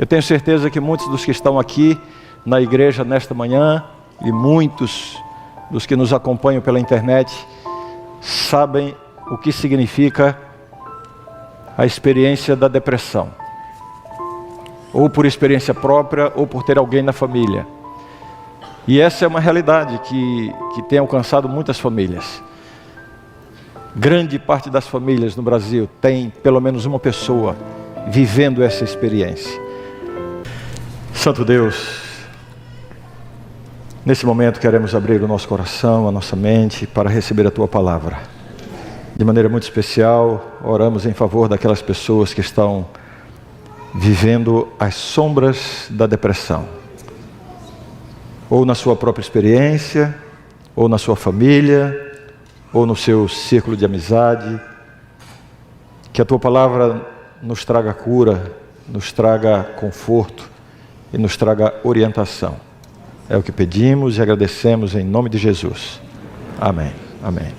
Eu tenho certeza que muitos dos que estão aqui na igreja nesta manhã e muitos dos que nos acompanham pela internet sabem o que significa a experiência da depressão, ou por experiência própria, ou por ter alguém na família. E essa é uma realidade que tem alcançado muitas famílias. Grande parte das famílias no Brasil tem pelo menos uma pessoa vivendo essa experiência. Santo Deus, nesse momento queremos abrir o nosso coração, a nossa mente para receber a Tua palavra. De maneira muito especial, oramos em favor daquelas pessoas que estão vivendo as sombras da depressão, ou na sua própria experiência, ou na sua família, ou no seu círculo de amizade. Que a Tua palavra nos traga cura, nos traga conforto e nos traga orientação. É o que pedimos e agradecemos em nome de Jesus. Amém. Amém.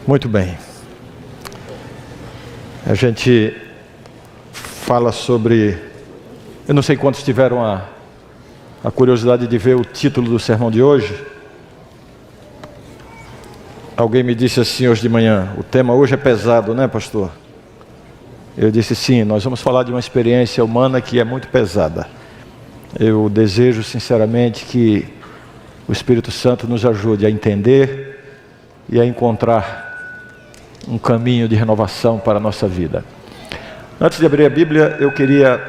Muito bem. A gente fala sobre... Eu não sei quantos tiveram a curiosidade de ver o título do sermão de hoje. Alguém me disse assim hoje de manhã: o tema hoje é pesado, né, pastor? Eu disse sim, nós vamos falar de uma experiência humana que é muito pesada. Eu desejo sinceramente que o Espírito Santo nos ajude a entender e a encontrar um caminho de renovação para a nossa vida. Antes de abrir a Bíblia, eu queria,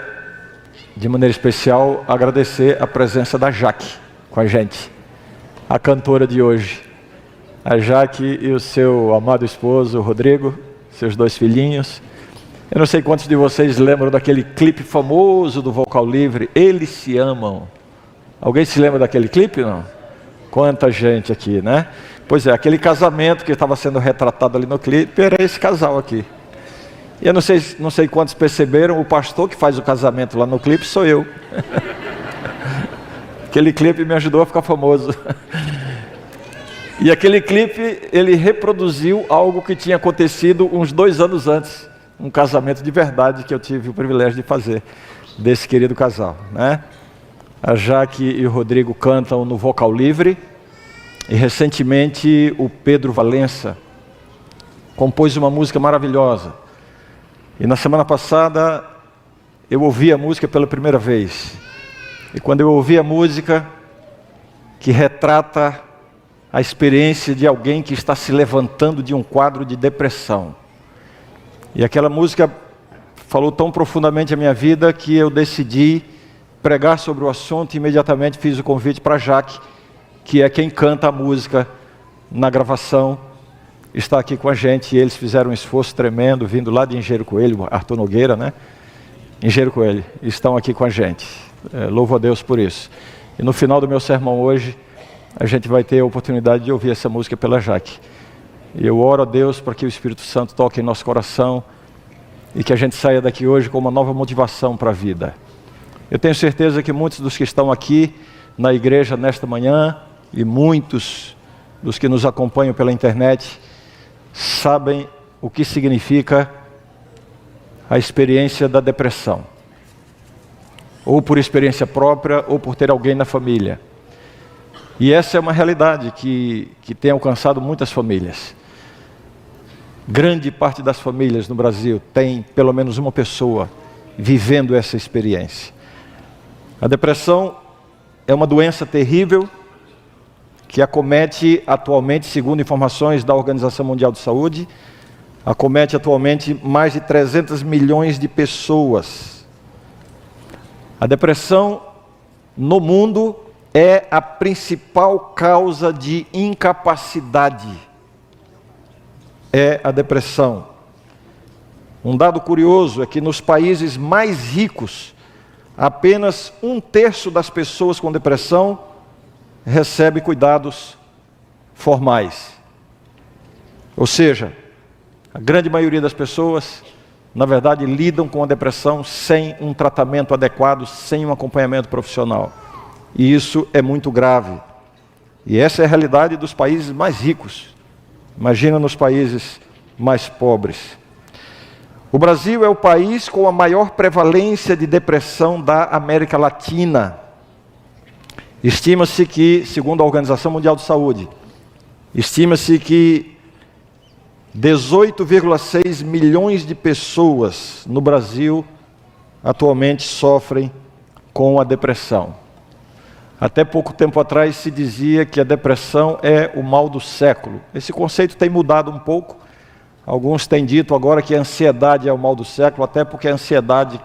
de maneira especial, agradecer a presença da Jaque com a gente, a cantora de hoje. A Jaque e o seu amado esposo, o Rodrigo, seus 2 filhinhos. Eu não sei quantos de vocês lembram daquele clipe famoso do Vocal Livre, Eles Se Amam. Alguém se lembra daquele clipe, não? Quanta gente aqui, né? Pois é, aquele casamento que estava sendo retratado ali no clipe era esse casal aqui. E eu não sei quantos perceberam, o pastor que faz o casamento lá no clipe sou eu. Aquele clipe me ajudou a ficar famoso. E aquele clipe, ele reproduziu algo que tinha acontecido uns 2 anos antes. Um casamento de verdade que eu tive o privilégio de fazer, desse querido casal, né? A Jaque e o Rodrigo cantam no Vocal Livre. E recentemente o Pedro Valença compôs uma música maravilhosa. E na semana passada eu ouvi a música pela primeira vez. E quando eu ouvi a música que retrata a experiência de alguém que está se levantando de um quadro de depressão. E aquela música falou tão profundamente a minha vida que eu decidi pregar sobre o assunto e imediatamente fiz o convite para a Jaque, que é quem canta a música na gravação, está aqui com a gente. E eles fizeram um esforço tremendo, vindo lá de Engenheiro Coelho, Arthur Nogueira, né? Engenheiro Coelho, estão aqui com a gente. Louvo a Deus por isso. E no final do meu sermão hoje, a gente vai ter a oportunidade de ouvir essa música pela Jaque. E eu oro a Deus para que o Espírito Santo toque em nosso coração e que a gente saia daqui hoje com uma nova motivação para a vida. Eu tenho certeza que muitos dos que estão aqui na igreja nesta manhã e muitos dos que nos acompanham pela internet sabem o que significa a experiência da depressão, ou por experiência própria, ou por ter alguém na família. E essa é uma realidade que tem alcançado muitas famílias. Grande parte das famílias no Brasil tem pelo menos uma pessoa vivendo essa experiência. A depressão é uma doença terrível que acomete atualmente, segundo informações da Organização Mundial de Saúde, acomete atualmente mais de 300 milhões de pessoas. A depressão no mundo é a principal causa de incapacidade. É a depressão. Um dado curioso é que nos países mais ricos, apenas 1/3 das pessoas com depressão recebe cuidados formais. Ou seja, a grande maioria das pessoas, na verdade, lidam com a depressão sem um tratamento adequado, sem um acompanhamento profissional. E isso é muito grave. E essa é a realidade dos países mais ricos. Imagina nos países mais pobres. O Brasil é o país com a maior prevalência de depressão da América Latina. Estima-se que, segundo a Organização Mundial de Saúde, estima-se que 18,6 milhões de pessoas no Brasil atualmente sofrem com a depressão. Até pouco tempo atrás se dizia que a depressão é o mal do século. Esse conceito tem mudado um pouco. Alguns têm dito agora que a ansiedade é o mal do século, até porque a ansiedade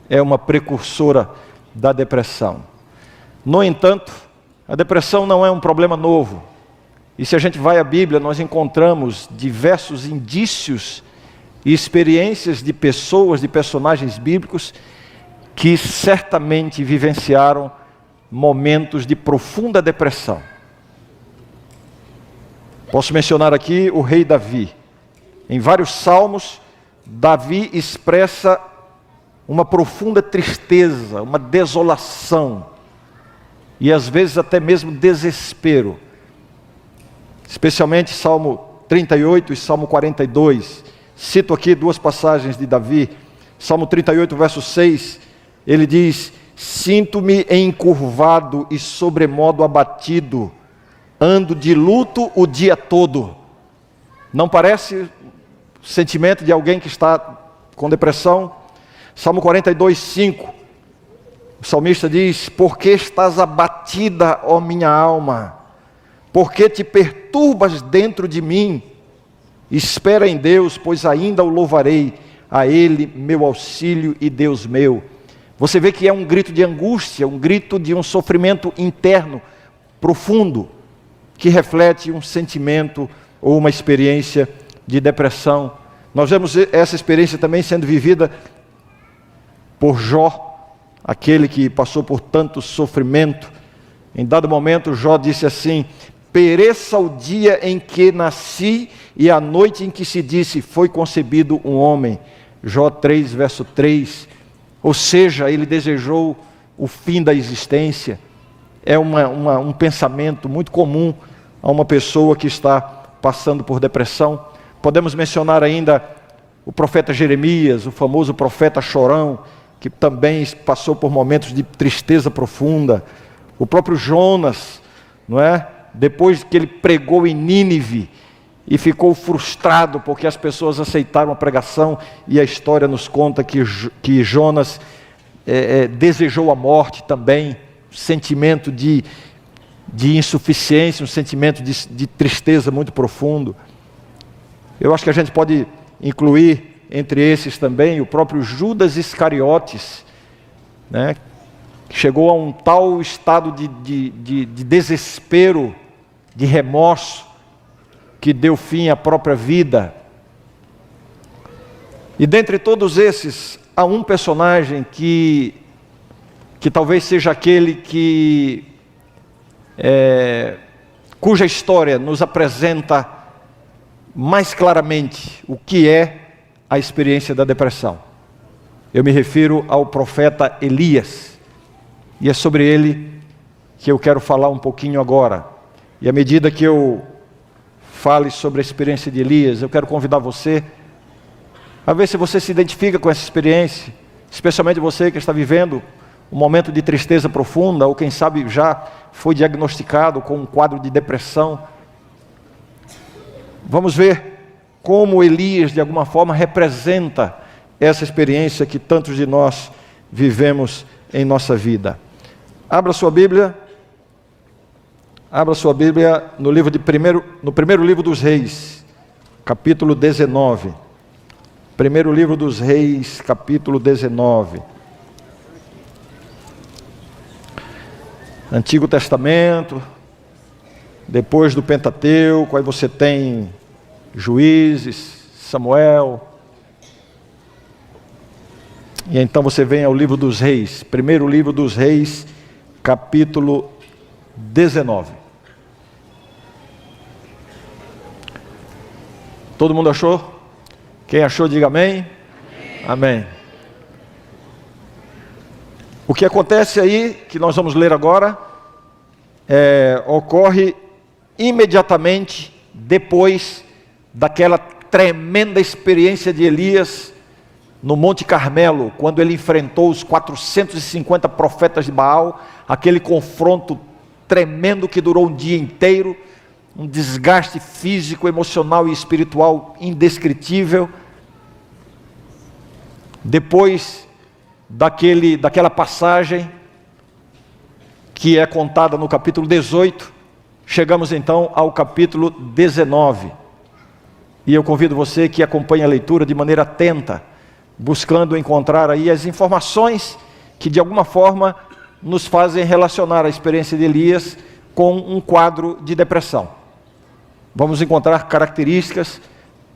é uma precursora da depressão. No entanto, a depressão não é um problema novo. E se a gente vai à Bíblia, nós encontramos diversos indícios e experiências de pessoas, de personagens bíblicos, que certamente vivenciaram momentos de profunda depressão. Posso mencionar aqui o rei Davi. Em vários salmos, Davi expressa uma profunda tristeza, uma desolação, e às vezes até mesmo desespero. Especialmente Salmo 38 e Salmo 42. Cito aqui duas passagens de Davi. Salmo 38, verso 6, ele diz: sinto-me encurvado e sobremodo abatido, ando de luto o dia todo. Não parece o sentimento de alguém que está com depressão? Salmo 42, 5, o salmista diz: por que estás abatida, ó minha alma? Por que te perturbas dentro de mim? Espera em Deus, pois ainda o louvarei, a Ele meu auxílio e Deus meu. Você vê que é um grito de angústia, um grito de um sofrimento interno, profundo, que reflete um sentimento ou uma experiência de depressão. Nós vemos essa experiência também sendo vivida por Jó, aquele que passou por tanto sofrimento. Em dado momento, Jó disse assim: pereça o dia em que nasci e a noite em que se disse, foi concebido um homem. Jó 3, verso 3. Ou seja, ele desejou o fim da existência. É um pensamento muito comum a uma pessoa que está passando por depressão. Podemos mencionar ainda o profeta Jeremias, o famoso profeta chorão, que também passou por momentos de tristeza profunda. O próprio Jonas, não é? Depois que ele pregou em Nínive e ficou frustrado porque as pessoas aceitaram a pregação, e a história nos conta que Jonas desejou a morte também, sentimento de insuficiência, um sentimento de tristeza muito profundo. Eu acho que a gente pode incluir entre esses também o próprio Judas Iscariotes, né? Que chegou a um tal estado de desespero, de remorso, que deu fim à própria vida. E dentre todos esses, há um personagem que talvez seja aquele cuja história nos apresenta mais claramente o que é a experiência da depressão. Eu me refiro ao profeta Elias, e é sobre ele que eu quero falar um pouquinho agora. E à medida que eu fale sobre a experiência de Elias, eu quero convidar você a ver se você se identifica com essa experiência, especialmente você que está vivendo um momento de tristeza profunda, ou quem sabe já foi diagnosticado com um quadro de depressão. Vamos ver como Elias, de alguma forma, representa essa experiência que tantos de nós vivemos em nossa vida. Abra sua Bíblia no primeiro livro dos Reis, capítulo 19. Primeiro livro dos Reis, capítulo 19. Antigo Testamento, depois do Pentateuco, aí você tem Juízes, Samuel, e então você vem ao livro dos Reis, primeiro livro dos Reis, capítulo 19. Todo mundo achou? Quem achou, diga amém. Amém. O que acontece aí, que nós vamos ler agora, ocorre imediatamente depois daquela tremenda experiência de Elias no Monte Carmelo, quando ele enfrentou os 450 profetas de Baal, aquele confronto tremendo que durou um dia inteiro, um desgaste físico, emocional e espiritual indescritível. Depois daquela passagem que é contada no capítulo 18, chegamos então ao capítulo 19. E eu convido você que acompanhe a leitura de maneira atenta, buscando encontrar aí as informações que de alguma forma nos fazem relacionar a experiência de Elias com um quadro de depressão. Vamos encontrar características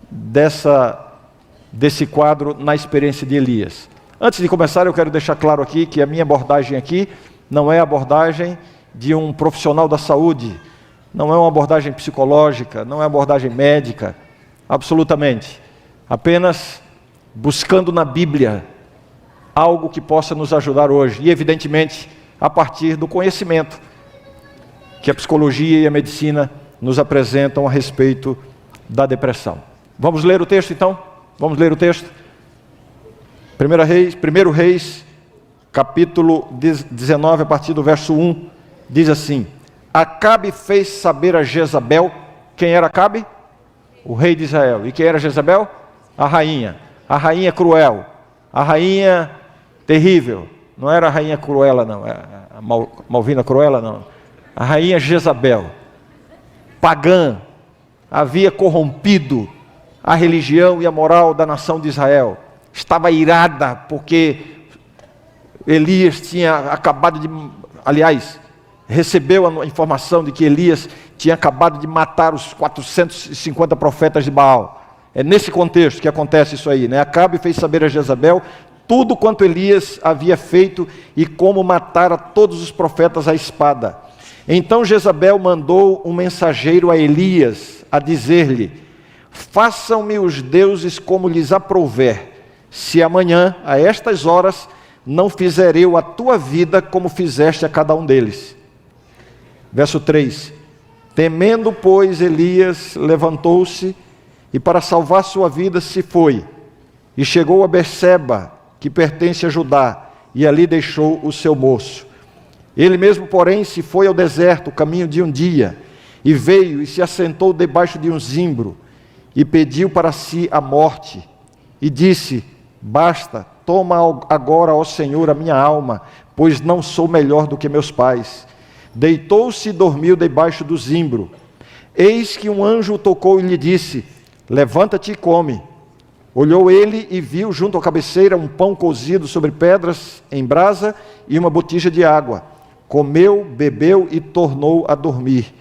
desse quadro na experiência de Elias. Antes de começar, eu quero deixar claro aqui que a minha abordagem aqui não é a abordagem de um profissional da saúde, não é uma abordagem psicológica, não é uma abordagem médica, absolutamente. Apenas buscando na Bíblia algo que possa nos ajudar hoje, e evidentemente a partir do conhecimento que a psicologia e a medicina nos apresentam a respeito da depressão. Vamos ler o texto então? Vamos ler o texto? 1 Reis, capítulo 19, a partir do verso 1, diz assim: Acabe fez saber a Jezabel. Quem era Acabe? O rei de Israel. E quem era Jezabel? A rainha cruel, a rainha terrível. Não era a rainha Cruella, não, a Malvina Cruella, não. A rainha Jezabel, pagã, havia corrompido a religião e a moral da nação de Israel. Estava irada porque Elias tinha acabado de... Aliás, recebeu a informação de que Elias tinha acabado de matar os 450 profetas de Baal. É nesse contexto que acontece isso aí, né? Acabe fez saber a Jezabel tudo quanto Elias havia feito e como matara todos os profetas à espada. Então Jezabel mandou um mensageiro a Elias a dizer-lhe: façam-me os deuses como lhes aprouver, se amanhã, a estas horas, não fizer eu a tua vida como fizeste a cada um deles. Verso 3: Temendo, pois, Elias levantou-se e para salvar sua vida se foi, e chegou a Berseba, que pertence a Judá, e ali deixou o seu moço. Ele mesmo, porém, se foi ao deserto, o caminho de um dia, e veio e se assentou debaixo de um zimbro, e pediu para si a morte, e disse: basta, toma agora, ó Senhor, a minha alma, pois não sou melhor do que meus pais. Deitou-se e dormiu debaixo do zimbro. Eis que um anjo o tocou e lhe disse: levanta-te e come. Olhou ele e viu junto à cabeceira um pão cozido sobre pedras em brasa e uma botija de água. Comeu, bebeu e tornou a dormir.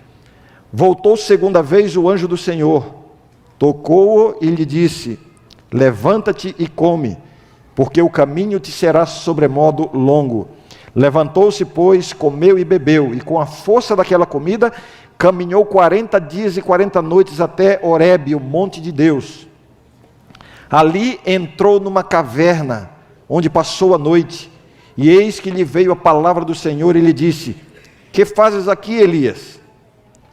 Voltou segunda vez o anjo do Senhor, tocou-o e lhe disse: levanta-te e come, porque o caminho te será sobremodo longo. Levantou-se, pois, comeu e bebeu, e com a força daquela comida, caminhou 40 dias e 40 noites até Horebe, o monte de Deus. Ali entrou numa caverna, onde passou a noite, e eis que lhe veio a palavra do Senhor e lhe disse: que fazes aqui, Elias?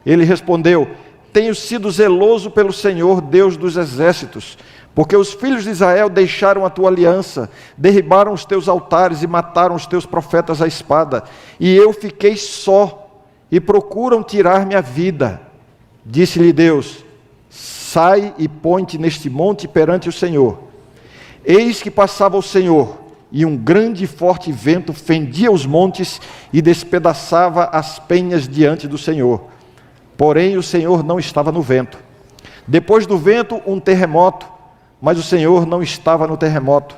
Ele respondeu: tenho sido zeloso pelo Senhor, Deus dos exércitos, porque os filhos de Israel deixaram a tua aliança, derribaram os teus altares e mataram os teus profetas à espada, e eu fiquei só, e procuram tirar minha vida. Disse-lhe Deus: sai e põe-te neste monte perante o Senhor. Eis que passava o Senhor, e um grande e forte vento fendia os montes e despedaçava as penhas diante do Senhor. Porém o Senhor não estava no vento. Depois do vento, um terremoto, mas o Senhor não estava no terremoto.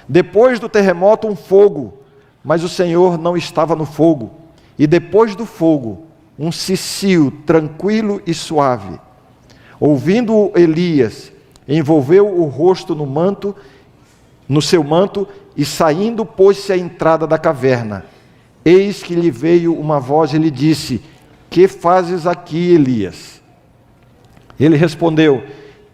Depois do terremoto, um fogo, mas o Senhor não estava no fogo. E depois do fogo, um cicio tranquilo e suave. Ouvindo Elias, envolveu o rosto no seu manto, e saindo pôs-se à entrada da caverna. Eis que lhe veio uma voz e lhe disse: que fazes aqui, Elias? Ele respondeu: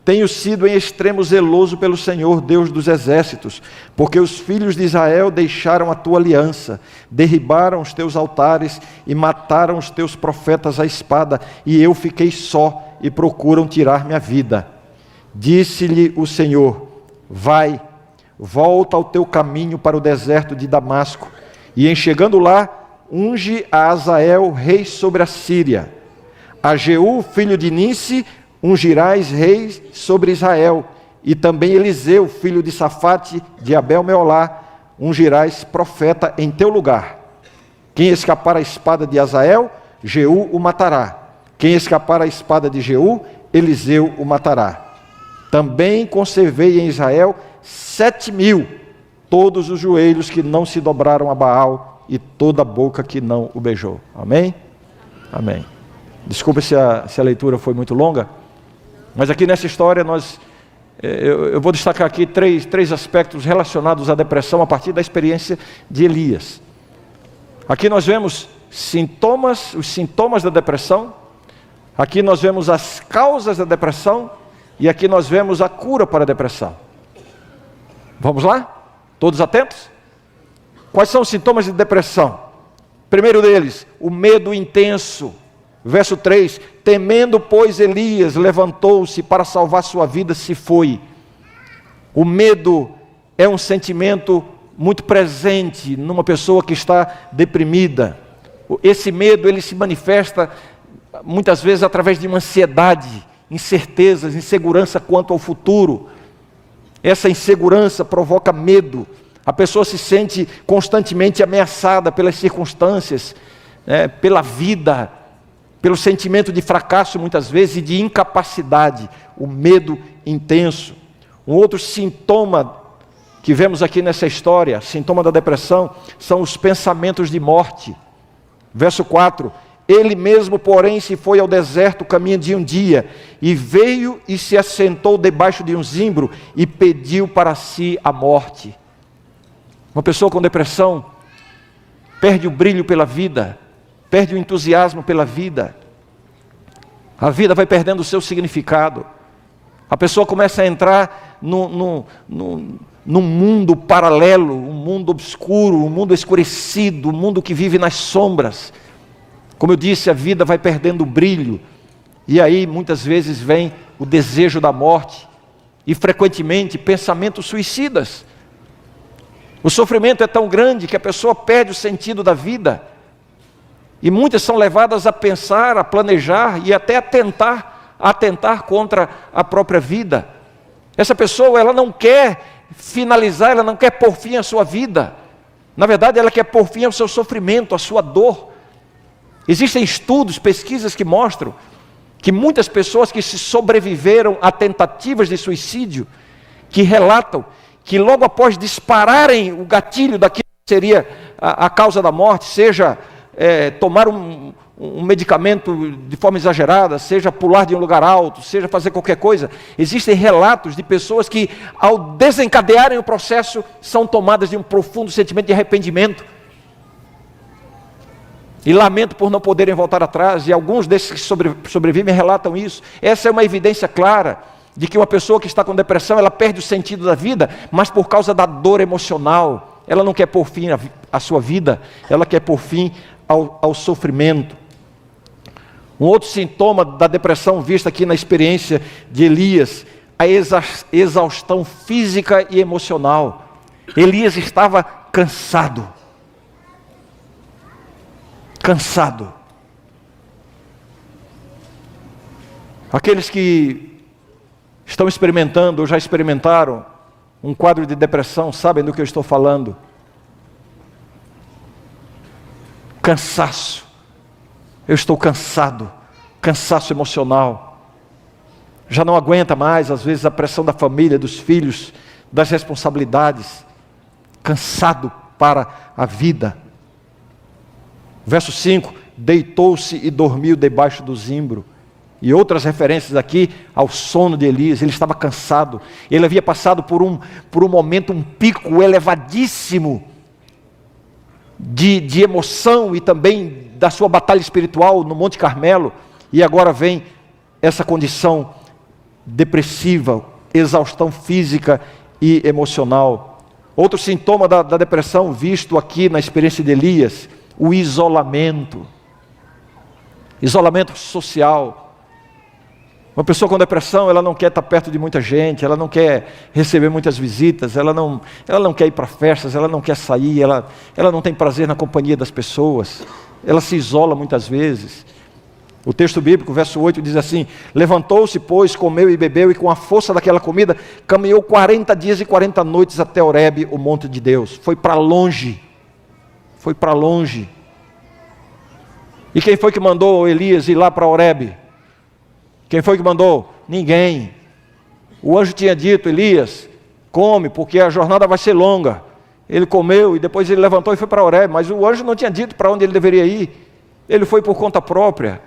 tenho sido em extremo zeloso pelo Senhor, Deus dos exércitos, porque os filhos de Israel deixaram a tua aliança, derribaram os teus altares e mataram os teus profetas à espada, e eu fiquei só, e procuram tirar minha vida. Disse-lhe o Senhor: vai, volta ao teu caminho para o deserto de Damasco, e em chegando lá, unge a Azael rei sobre a Síria. A Jeú, filho de Nice, ungirás rei sobre Israel, e também Eliseu, filho de Safate, de Abel-Meolá, ungirás profeta em teu lugar. Quem escapar à espada de Azael, Jeú o matará. Quem escapar à espada de Jeú, Eliseu o matará. Também conservei em Israel 7.000, todos os joelhos que não se dobraram a Baal e toda a boca que não o beijou. Amém? Amém. Desculpa se a leitura foi muito longa, mas aqui nessa história eu vou destacar aqui três aspectos relacionados à depressão a partir da experiência de Elias. Aqui nós vemos os sintomas da depressão, aqui nós vemos as causas da depressão e aqui nós vemos a cura para a depressão. Vamos lá? Todos atentos? Quais são os sintomas de depressão? Primeiro deles, o medo intenso. Verso 3, temendo, pois, Elias levantou-se para salvar sua vida, se foi. O medo é um sentimento muito presente numa pessoa que está deprimida. Esse medo, ele se manifesta muitas vezes através de uma ansiedade, incertezas, insegurança quanto ao futuro. Essa insegurança provoca medo. A pessoa se sente constantemente ameaçada pelas circunstâncias, pela vida, pelo sentimento de fracasso muitas vezes e de incapacidade, o medo intenso. Um outro sintoma que vemos aqui nessa história, sintoma da depressão, são os pensamentos de morte. Verso 4, ele mesmo, porém, se foi ao deserto caminho de um dia, e veio e se assentou debaixo de um zimbro, e pediu para si a morte. Uma pessoa com depressão perde o brilho pela vida, perde o entusiasmo pela vida, a vida vai perdendo o seu significado, a pessoa começa a entrar num mundo paralelo, um mundo obscuro, um mundo escurecido, um mundo que vive nas sombras. Como eu disse, a vida vai perdendo o brilho, e aí muitas vezes vem o desejo da morte, e frequentemente pensamentos suicidas. O sofrimento é tão grande que a pessoa perde o sentido da vida, e muitas são levadas a pensar, a planejar e até a atentar contra a própria vida. Essa pessoa, ela não quer finalizar, ela não quer pôr fim à sua vida. Na verdade, ela quer pôr fim ao seu sofrimento, à sua dor. Existem estudos, pesquisas que mostram que muitas pessoas que se sobreviveram a tentativas de suicídio, que relatam que logo após dispararem o gatilho daquilo que seria a causa da morte, seja tomar um medicamento de forma exagerada, seja pular de um lugar alto, seja fazer qualquer coisa, existem relatos de pessoas que, ao desencadearem o processo, são tomadas de um profundo sentimento de arrependimento e lamento por não poderem voltar atrás, e alguns desses que sobrevivem relatam isso. Essa é uma evidência clara de que uma pessoa que está com depressão, ela perde o sentido da vida, mas por causa da dor emocional. Ela não quer pôr fim à sua vida, ela quer pôr fim ao sofrimento. Um outro sintoma da depressão vista aqui na experiência de Elias, a exaustão física e emocional. Elias estava cansado. Aqueles que estão experimentando ou já experimentaram um quadro de depressão sabem do que eu estou falando. Cansaço. Eu estou cansado, cansaço emocional. Já não aguenta mais, às vezes, a pressão da família, dos filhos, das responsabilidades. Cansado para a vida. Verso 5, deitou-se e dormiu debaixo do zimbro. E outras referências aqui ao sono de Elias. Ele estava cansado, ele havia passado por um momento, um pico elevadíssimo de emoção e também da sua batalha espiritual no Monte Carmelo, e agora vem essa condição depressiva, exaustão física e emocional. Outro sintoma da depressão visto aqui na experiência de Elias, o isolamento social. Uma pessoa com depressão, ela não quer estar perto de muita gente, ela não quer receber muitas visitas, ela não quer ir para festas, ela não quer sair, ela não tem prazer na companhia das pessoas, ela se isola muitas vezes. O texto bíblico, verso 8, diz assim: levantou-se, pois, comeu e bebeu, e com a força daquela comida, caminhou 40 dias e 40 noites até Horebe, o monte de Deus. Foi para longe. Foi para longe. E quem foi que mandou Elias ir lá para Horebe? Quem foi que mandou? Ninguém. O anjo tinha dito: Elias, come, porque a jornada vai ser longa. Ele comeu e depois ele levantou e foi para Horebe, mas o anjo não tinha dito para onde ele deveria ir. Ele foi por conta própria.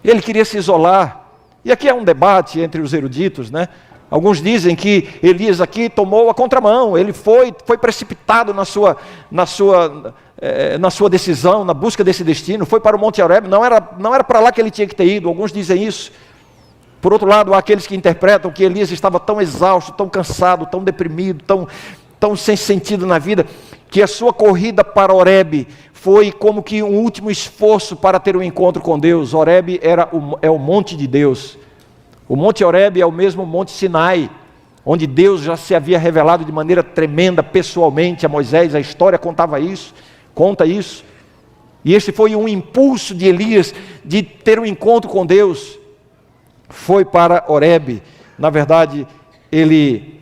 Ele queria se isolar. E aqui é um debate entre os eruditos, né? Alguns dizem que Elias aqui tomou a contramão, ele foi precipitado na sua decisão, na busca desse destino, foi para o Monte Horebe, não era para lá que ele tinha que ter ido. Alguns dizem isso. Por outro lado, há aqueles que interpretam que Elias estava tão exausto, tão cansado, tão deprimido, tão sem sentido na vida, que a sua corrida para Horebe foi como que um último esforço para ter um encontro com Deus. Horebe é o monte de Deus. O Monte Horebe é o mesmo Monte Sinai, onde Deus já se havia revelado de maneira tremenda, pessoalmente, a Moisés. A história conta isso. E esse foi um impulso de Elias de ter um encontro com Deus. Foi para Horebe. Na verdade, ele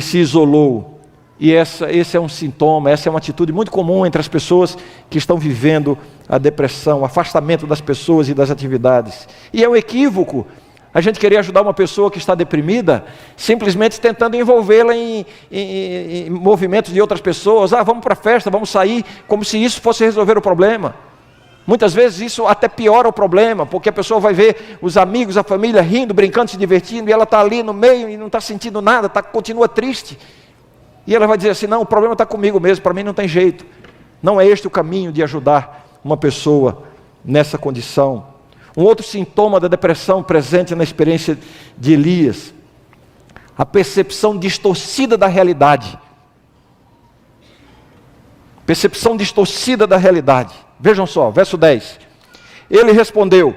se isolou. E esse é um sintoma, essa é uma atitude muito comum entre as pessoas que estão vivendo a depressão, o afastamento das pessoas e das atividades. E é um equívoco a gente querer ajudar uma pessoa que está deprimida, simplesmente tentando envolvê-la em movimentos de outras pessoas. Vamos para a festa, vamos sair, como se isso fosse resolver o problema. Muitas vezes isso até piora o problema, porque a pessoa vai ver os amigos, a família rindo, brincando, se divertindo, e ela está ali no meio e não está sentindo nada, continua triste. E ela vai dizer assim: não, o problema está comigo mesmo, para mim não tem jeito. Não é este o caminho de ajudar uma pessoa nessa condição. Um outro sintoma da depressão presente na experiência de Elias: a percepção distorcida da realidade. Percepção distorcida da realidade. Vejam só, verso 10. Ele respondeu: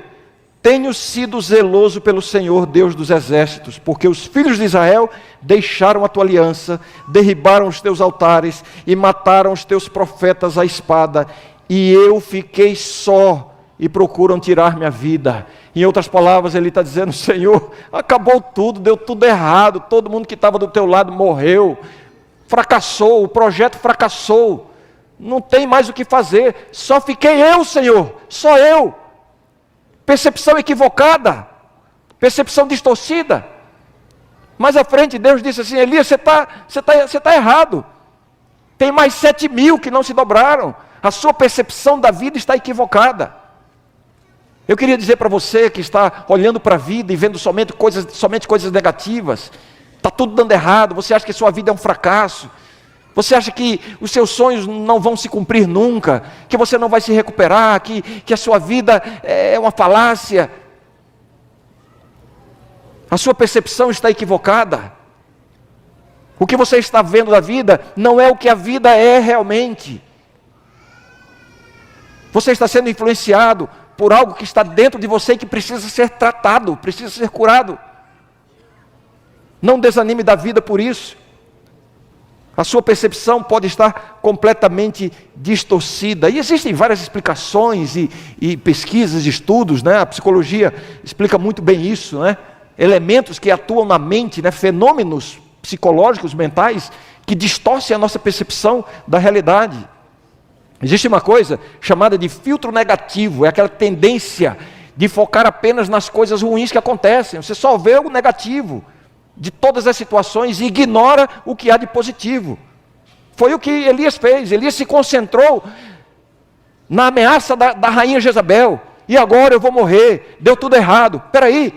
tenho sido zeloso pelo Senhor, Deus dos exércitos, porque os filhos de Israel deixaram a tua aliança, derribaram os teus altares e mataram os teus profetas à espada, e eu fiquei só e procuram tirar minha vida. Em outras palavras, ele está dizendo: Senhor, acabou tudo, deu tudo errado, todo mundo que estava do teu lado morreu, fracassou, o projeto fracassou, não tem mais o que fazer, só fiquei eu, Senhor, só eu. Percepção equivocada, percepção distorcida. Mais à frente Deus disse assim: Elias, você está errado, tem mais 7.000 que não se dobraram, a sua percepção da vida está equivocada. Eu queria dizer para você que está olhando para a vida e vendo somente coisas negativas, está tudo dando errado, você acha que a sua vida é um fracasso, você acha que os seus sonhos não vão se cumprir nunca, que você não vai se recuperar, que a sua vida é uma falácia. A sua percepção está equivocada. O que você está vendo da vida não é o que a vida é realmente. Você está sendo influenciado por algo que está dentro de você e que precisa ser tratado, precisa ser curado. Não desanime da vida por isso. A sua percepção pode estar completamente distorcida. E existem várias explicações e pesquisas, estudos, né? A psicologia explica muito bem isso, né? Elementos que atuam na mente, né? Fenômenos psicológicos, mentais, que distorcem a nossa percepção da realidade. Existe uma coisa chamada de filtro negativo, é aquela tendência de focar apenas nas coisas ruins que acontecem. Você só vê o negativo de todas as situações e ignora o que há de positivo. Foi o que Elias fez. Elias se concentrou na ameaça da rainha Jezabel. E agora eu vou morrer, deu tudo errado. Espera aí.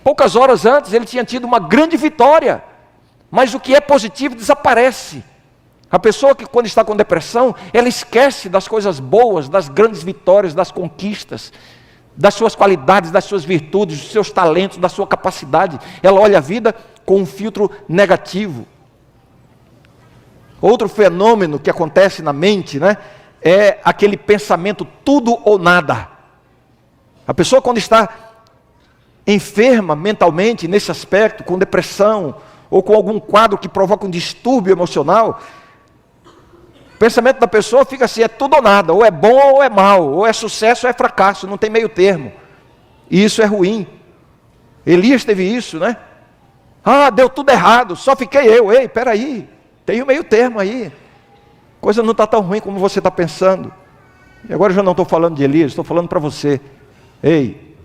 Poucas horas antes ele tinha tido uma grande vitória, mas o que é positivo desaparece. A pessoa que, quando está com depressão, ela esquece das coisas boas, das grandes vitórias, das conquistas, das suas qualidades, das suas virtudes, dos seus talentos, da sua capacidade. Ela olha a vida com um filtro negativo. Outro fenômeno que acontece na mente, né, é aquele pensamento tudo ou nada. A pessoa quando está enferma mentalmente, nesse aspecto, com depressão, ou com algum quadro que provoca um distúrbio emocional, o pensamento da pessoa fica assim, é tudo ou nada, ou é bom ou é mal, ou é sucesso ou é fracasso, não tem meio termo. E isso é ruim. Elias teve isso, né? Ah, deu tudo errado, só fiquei eu. Ei, peraí, tem um meio termo aí. Coisa não está tão ruim como você está pensando. E agora eu já não estou falando de Elias, estou falando para você. Ei,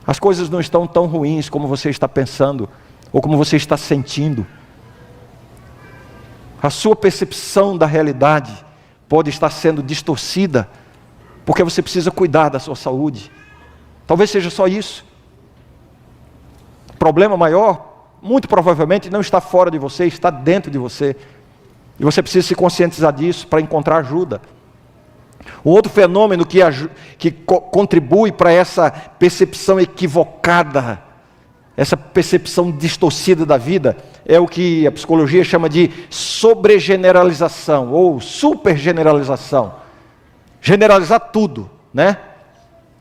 as coisas não estão tão ruins como você está pensando, ou como você está sentindo. A sua percepção da realidade pode estar sendo distorcida, porque você precisa cuidar da sua saúde. Talvez seja só isso. O problema maior, muito provavelmente, não está fora de você, está dentro de você. E você precisa se conscientizar disso para encontrar ajuda. Um outro fenômeno que contribui para essa percepção equivocada, essa percepção distorcida da vida, é o que a psicologia chama de sobregeneralização ou supergeneralização. Generalizar tudo, né?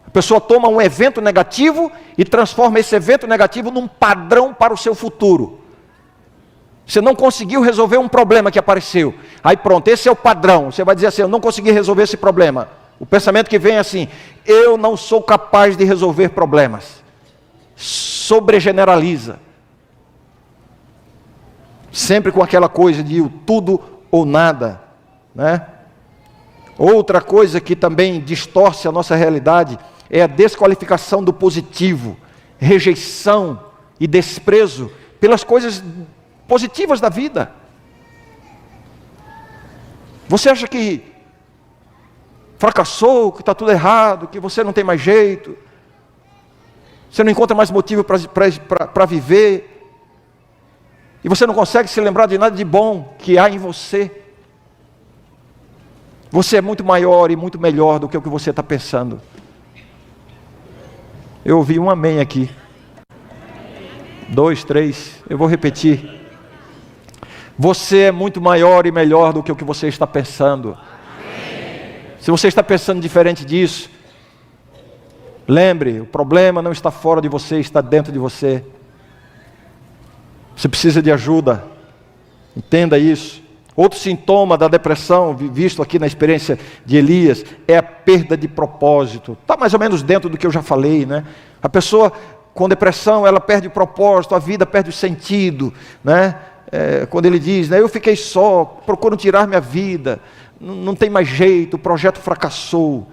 A pessoa toma um evento negativo e transforma esse evento negativo num padrão para o seu futuro. Você não conseguiu resolver um problema que apareceu. Aí pronto, esse é o padrão. Você vai dizer assim, eu não consegui resolver esse problema. O pensamento que vem é assim, eu não sou capaz de resolver problemas. Sobregeneraliza. Sempre com aquela coisa de o tudo ou nada, né? Outra coisa que também distorce a nossa realidade é a desqualificação do positivo, rejeição e desprezo pelas coisas positivas da vida. Você acha que fracassou, que está tudo errado, que você não tem mais jeito, você não encontra mais motivo para viver, e você não consegue se lembrar de nada de bom que há em você. Você é muito maior e muito melhor do que o que você está pensando. Eu ouvi um amém aqui. 2, 3, eu vou repetir. Você é muito maior e melhor do que o que você está pensando. Amém. Se você está pensando diferente disso, lembre, o problema não está fora de você, está dentro de você. Você precisa de ajuda. Entenda isso. Outro sintoma da depressão, visto aqui na experiência de Elias, é a perda de propósito. Está mais ou menos dentro do que eu já falei, né? A pessoa com depressão, ela perde o propósito, a vida perde o sentido, né? Quando ele diz, né, eu fiquei só, procuro tirar minha vida, não tem mais jeito, o projeto fracassou.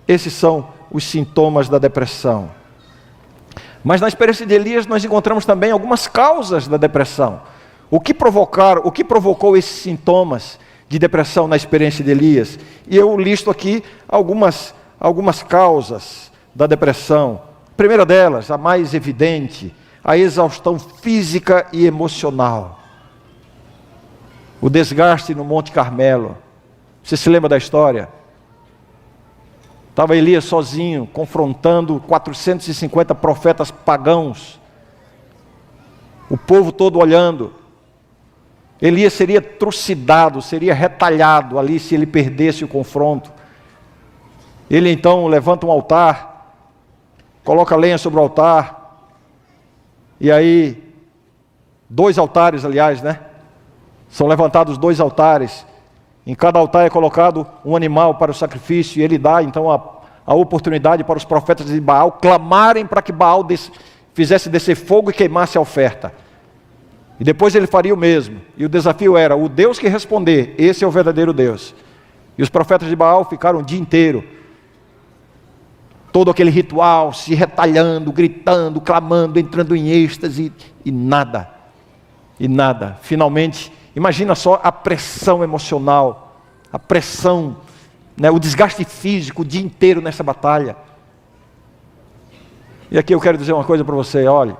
Esses são os sintomas da depressão. Mas na experiência de Elias nós encontramos também algumas causas da depressão. O que provocou esses sintomas de depressão na experiência de Elias? E eu listo aqui algumas causas da depressão. A primeira delas, a mais evidente, a exaustão física e emocional. O desgaste no Monte Carmelo. Você se lembra da história? Estava Elias sozinho, confrontando 450 profetas pagãos. O povo todo olhando. Elias seria trucidado, seria retalhado ali se ele perdesse o confronto. Ele então levanta um altar, coloca lenha sobre o altar, e aí, 2 altares, aliás, né? São levantados 2 altares. Em cada altar é colocado um animal para o sacrifício, e ele dá então a oportunidade para os profetas de Baal clamarem para que Baal fizesse descer fogo e queimasse a oferta. E depois ele faria o mesmo. E o desafio era, o Deus que responder, esse é o verdadeiro Deus. E os profetas de Baal ficaram o dia inteiro, todo aquele ritual, se retalhando, gritando, clamando, entrando em êxtase, e nada. E nada. Finalmente, imagina só a pressão emocional, a pressão, né, o desgaste físico o dia inteiro nessa batalha. E aqui eu quero dizer uma coisa para você, olha.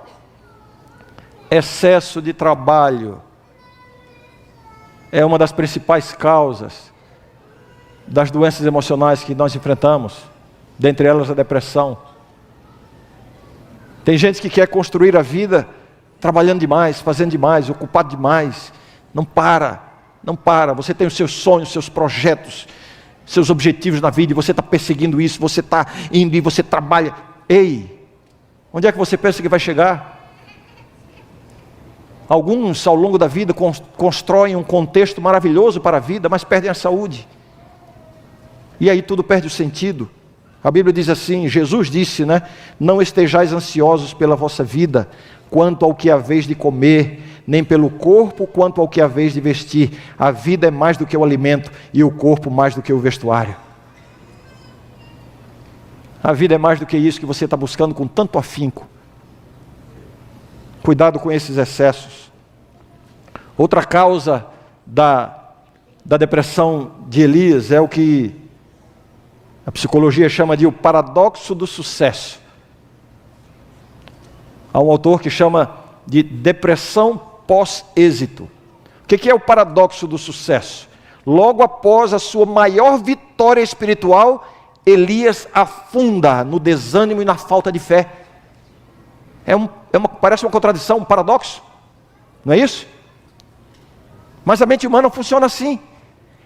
Excesso de trabalho é uma das principais causas das doenças emocionais que nós enfrentamos, dentre elas a depressão. Tem gente que quer construir a vida trabalhando demais, fazendo demais, ocupado demais, não para, você tem os seus sonhos, os seus projetos, seus objetivos na vida, e você está perseguindo isso, você está indo e você trabalha. Ei, onde é que você pensa que vai chegar? Alguns, ao longo da vida, constroem um contexto maravilhoso para a vida, mas perdem a saúde. E aí tudo perde o sentido. A Bíblia diz assim, Jesus disse, né? Não estejais ansiosos pela vossa vida, quanto ao que haveis de comer, nem pelo corpo, quanto ao que haveis de vestir. A vida é mais do que o alimento, e o corpo mais do que o vestuário. A vida é mais do que isso que você está buscando com tanto afinco. Cuidado com esses excessos. Outra causa da depressão de Elias é o que a psicologia chama de o paradoxo do sucesso. Há um autor que chama de depressão pós-êxito. O que é o paradoxo do sucesso? Logo após a sua maior vitória espiritual, Elias afunda no desânimo e na falta de fé. Parece uma contradição, um paradoxo, não é isso? Mas a mente humana funciona assim.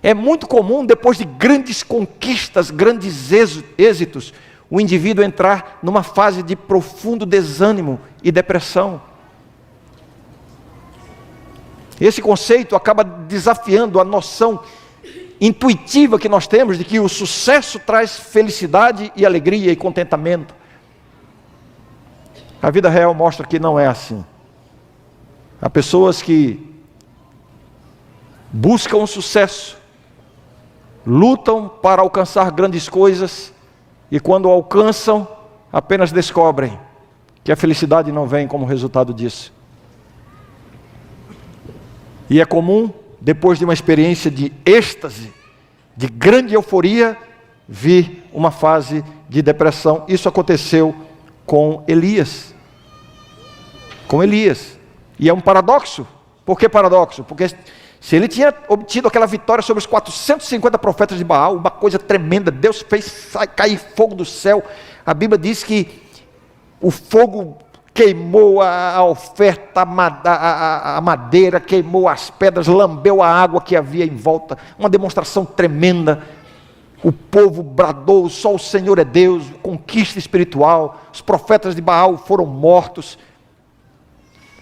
É muito comum, depois de grandes conquistas, grandes êxitos, o indivíduo entrar numa fase de profundo desânimo e depressão. Esse conceito acaba desafiando a noção intuitiva que nós temos de que o sucesso traz felicidade e alegria e contentamento. A vida real mostra que não é assim. Há pessoas que buscam o sucesso, lutam para alcançar grandes coisas, e quando alcançam, apenas descobrem que a felicidade não vem como resultado disso. E é comum, depois de uma experiência de êxtase, de grande euforia, vir uma fase de depressão. Isso aconteceu com Elias. Com Elias. E é um paradoxo. Por que paradoxo? Porque se ele tinha obtido aquela vitória sobre os 450 profetas de Baal, uma coisa tremenda, Deus fez cair fogo do céu. A Bíblia diz que o fogo queimou a oferta, a madeira, queimou as pedras, lambeu a água que havia em volta. Uma demonstração tremenda. O povo bradou, só o Senhor é Deus, conquista espiritual. Os profetas de Baal foram mortos.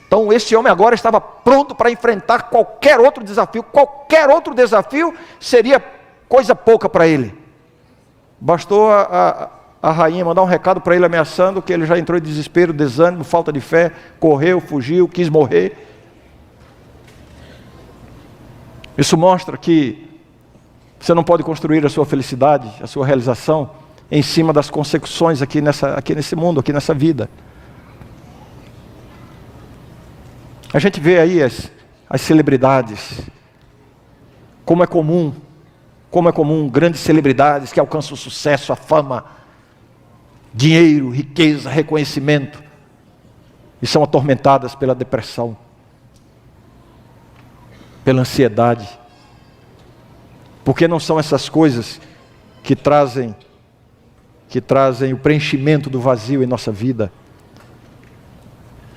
Então esse homem agora estava pronto para enfrentar qualquer outro desafio. Qualquer outro desafio seria coisa pouca para ele. Bastou a rainha mandar um recado para ele ameaçando, que ele já entrou em desespero, desânimo, falta de fé, correu, fugiu, quis morrer. Isso mostra que você não pode construir a sua felicidade, a sua realização, em cima das consecuções aqui nesse mundo, aqui nessa vida. A gente vê aí as celebridades, como é comum grandes celebridades que alcançam o sucesso, a fama, dinheiro, riqueza, reconhecimento, e são atormentadas pela depressão, pela ansiedade, porque não são essas coisas que trazem o preenchimento do vazio em nossa vida.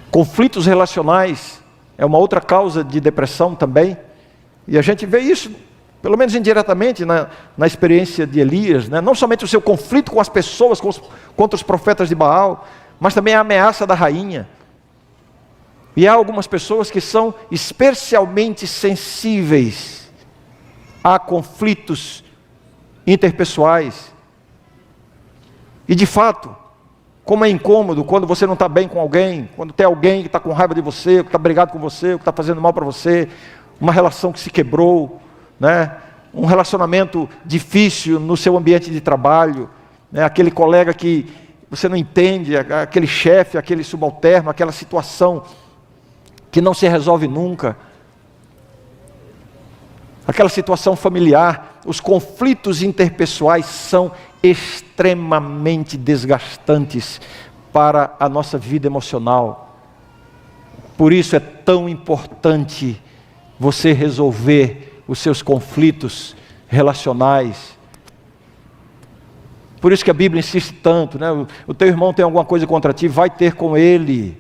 Conflitos relacionais é uma outra causa de depressão também, e a gente vê isso, pelo menos indiretamente, na experiência de Elias, né? Não somente o seu conflito com as pessoas, contra os profetas de Baal, mas também a ameaça da rainha. E há algumas pessoas que são especialmente sensíveis a conflitos interpessoais. E de fato, como é incômodo quando você não está bem com alguém, quando tem alguém que está com raiva de você, que está brigado com você, que está fazendo mal para você, uma relação que se quebrou, né? Um relacionamento difícil no seu ambiente de trabalho, né? Aquele colega que você não entende, aquele chefe, aquele subalterno, aquela situação que não se resolve nunca, aquela situação familiar. Os conflitos interpessoais são extremamente desgastantes para a nossa vida emocional. Por isso é tão importante você resolver os seus conflitos relacionais. Por isso que a Bíblia insiste tanto, né? O teu irmão tem alguma coisa contra ti, vai ter com ele.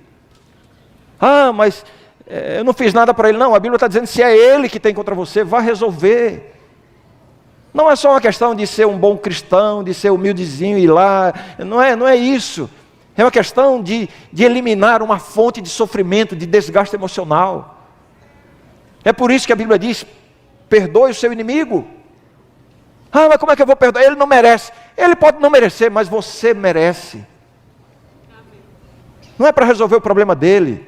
Ah, mas eu não fiz nada para ele. Não, a Bíblia está dizendo, se é ele que tem contra você, vá resolver. Não é só uma questão de ser um bom cristão, de ser humildezinho e ir lá. Não é isso. É uma questão de eliminar uma fonte de sofrimento, de desgaste emocional. É por isso que a Bíblia diz: perdoe o seu inimigo. Ah, mas como é que eu vou perdoar? Ele não merece. Ele pode não merecer, mas você merece. Não é para resolver o problema dele.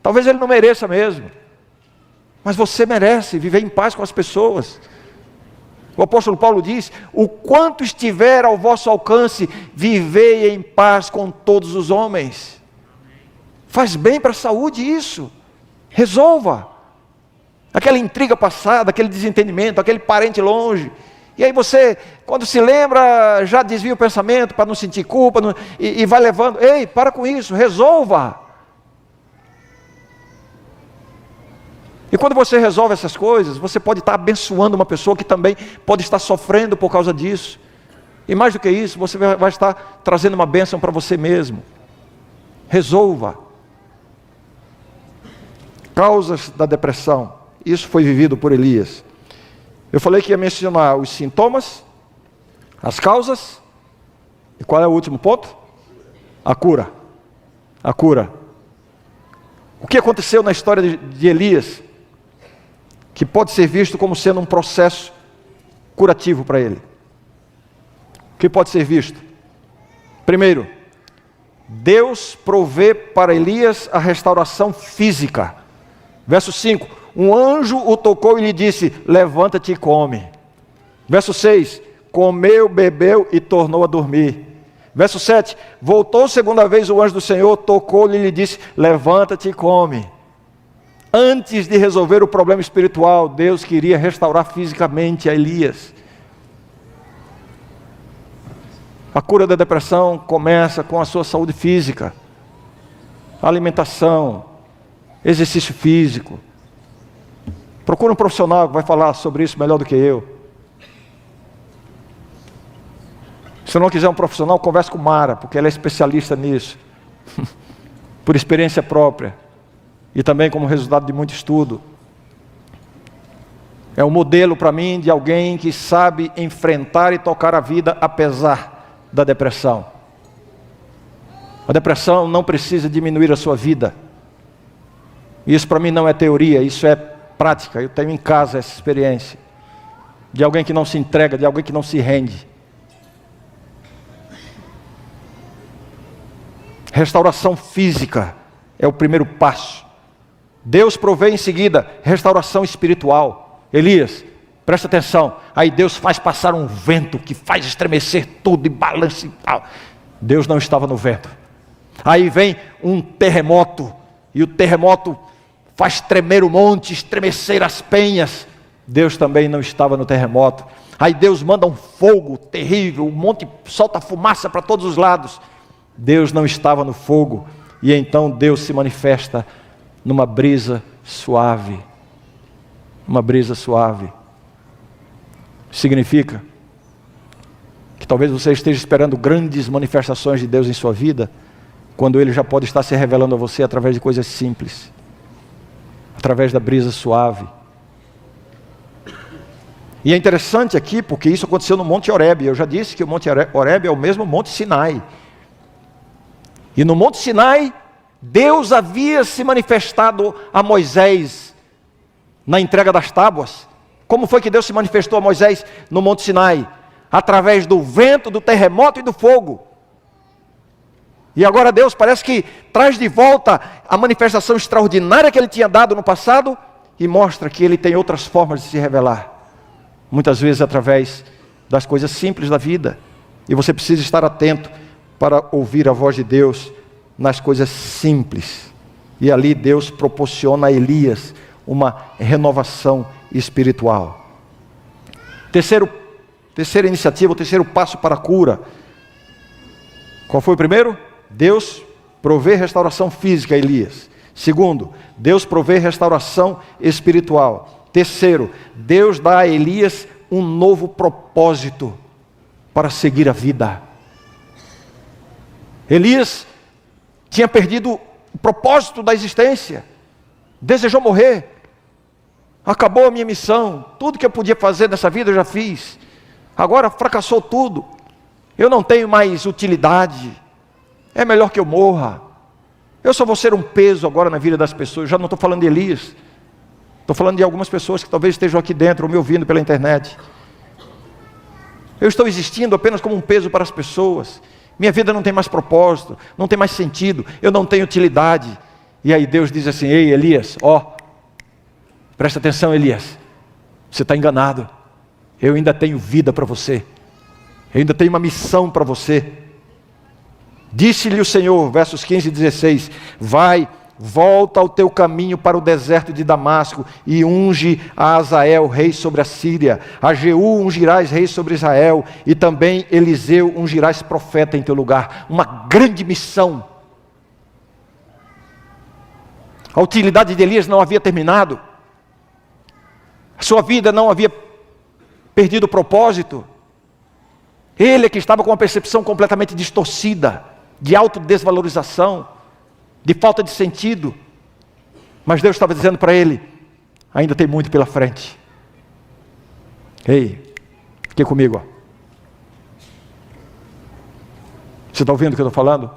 Talvez ele não mereça mesmo. Mas você merece viver em paz com as pessoas. O apóstolo Paulo diz: o quanto estiver ao vosso alcance, vivei em paz com todos os homens. Faz bem para a saúde isso. Resolva. Aquela intriga passada, aquele desentendimento, aquele parente longe. E aí você, quando se lembra, já desvia o pensamento para não sentir culpa, e vai levando. Ei, para com isso, resolva. E quando você resolve essas coisas, você pode estar abençoando uma pessoa que também pode estar sofrendo por causa disso. E mais do que isso, você vai estar trazendo uma bênção para você mesmo. Resolva. Causas da depressão. Isso foi vivido por Elias. Eu falei que ia mencionar os sintomas, as causas, e qual é o último ponto? A cura. A cura. O que aconteceu na história de Elias, que pode ser visto como sendo um processo curativo para ele? O que pode ser visto? Primeiro, Deus provê para Elias a restauração física. Verso 5, um anjo o tocou e lhe disse: levanta-te e come. Verso 6, comeu, bebeu e tornou a dormir. Verso 7, voltou segunda vez o anjo do Senhor, tocou-lhe e lhe disse: levanta-te e come. Antes de resolver o problema espiritual, Deus queria restaurar fisicamente a Elias. A cura da depressão começa com a sua saúde física, alimentação, exercício físico. Procura um profissional que vai falar sobre isso melhor do que eu. Se não quiser um profissional, converse com Mara, porque ela é especialista nisso. Por experiência própria. E também como resultado de muito estudo. É um modelo para mim de alguém que sabe enfrentar e tocar a vida apesar da depressão. A depressão não precisa diminuir a sua vida. Isso para mim não é teoria, isso é prática. Eu tenho em casa essa experiência. De alguém que não se entrega, de alguém que não se rende. Restauração física é o primeiro passo. Deus provê em seguida restauração espiritual. Elias, presta atenção. Aí Deus faz passar um vento que faz estremecer tudo e balança e tal. Deus não estava no vento. Aí vem um terremoto. E o terremoto faz tremer o monte, estremecer as penhas. Deus também não estava no terremoto. Aí Deus manda um fogo terrível. O monte solta fumaça para todos os lados. Deus não estava no fogo. E então Deus se manifesta numa brisa suave. Uma brisa suave. Significa que talvez você esteja esperando grandes manifestações de Deus em sua vida, quando Ele já pode estar se revelando a você através de coisas simples. Através da brisa suave. E é interessante aqui, porque isso aconteceu no Monte Horebe. Eu já disse que o Monte Horebe é o mesmo Monte Sinai. E no Monte Sinai, Deus havia se manifestado a Moisés na entrega das tábuas. Como foi que Deus se manifestou a Moisés no Monte Sinai? Através do vento, do terremoto e do fogo. E agora Deus parece que traz de volta a manifestação extraordinária que Ele tinha dado no passado e mostra que Ele tem outras formas de se revelar. Muitas vezes através das coisas simples da vida. E você precisa estar atento para ouvir a voz de Deus nas coisas simples. E ali Deus proporciona a Elias uma renovação espiritual. Terceira iniciativa, o terceiro passo para a cura. Qual foi o primeiro? Deus provê restauração física a Elias. Segundo, Deus provê restauração espiritual. Terceiro, Deus dá a Elias um novo propósito para seguir a vida. Elias tinha perdido o propósito da existência. Desejou morrer. Acabou a minha missão. Tudo que eu podia fazer nessa vida eu já fiz. Agora fracassou tudo. Eu não tenho mais utilidade. É melhor que eu morra. Eu só vou ser um peso agora na vida das pessoas. Eu já não estou falando de Elias. Estou falando de algumas pessoas que talvez estejam aqui dentro ou me ouvindo pela internet. Eu estou existindo apenas como um peso para as pessoas. Minha vida não tem mais propósito, não tem mais sentido, eu não tenho utilidade. E aí Deus diz assim: ei Elias, presta atenção Elias, você está enganado. Eu ainda tenho vida para você. Eu ainda tenho uma missão para você. Disse-lhe o Senhor, versos 15 e 16: vai, volta ao teu caminho para o deserto de Damasco e unge a Azael, rei sobre a Síria. A Jeú ungirás rei sobre Israel, e também Eliseu ungirás profeta em teu lugar. Uma grande missão. A utilidade de Elias não havia terminado. A sua vida não havia perdido o propósito. Ele é que estava com uma percepção completamente distorcida, de autodesvalorização, de falta de sentido. Mas Deus estava dizendo para ele: ainda tem muito pela frente. Ei, fique comigo. Você está ouvindo o que eu estou falando?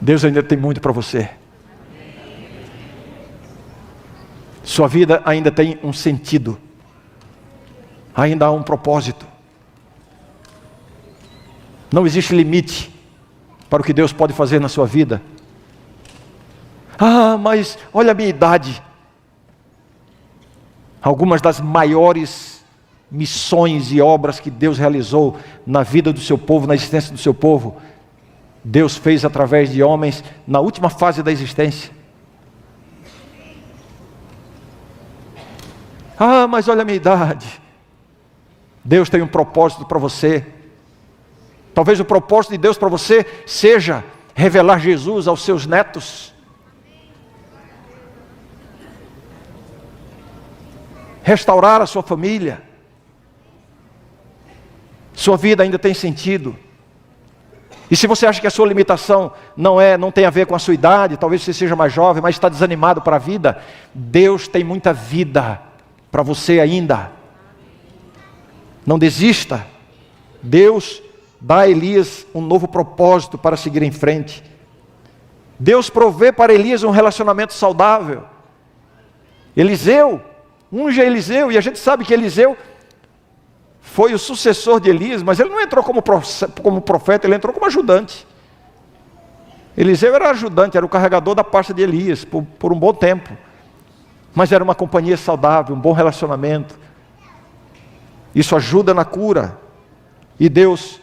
Deus ainda tem muito para você. Sua vida ainda tem um sentido. Ainda há um propósito. Não existe limite para o que Deus pode fazer na sua vida. Mas olha a minha idade. Algumas das maiores missões e obras que Deus realizou na vida do seu povo, na existência do seu povo, Deus fez através de homens na última fase da existência. Mas olha a minha idade. Deus tem um propósito para você. Talvez o propósito de Deus para você seja revelar Jesus aos seus netos. Restaurar a sua família. Sua vida ainda tem sentido. E se você acha que a sua limitação não tem a ver com a sua idade, talvez você seja mais jovem, mas está desanimado para a vida, Deus tem muita vida para você ainda. Não desista. Deus dá a Elias um novo propósito para seguir em frente. Deus provê para Elias um relacionamento saudável. Eliseu, unge Eliseu, e a gente sabe que Eliseu foi o sucessor de Elias, mas ele não entrou como profeta, ele entrou como ajudante. Eliseu era ajudante, era o carregador da pasta de Elias por um bom tempo. Mas era uma companhia saudável, um bom relacionamento. Isso ajuda na cura. E Deus,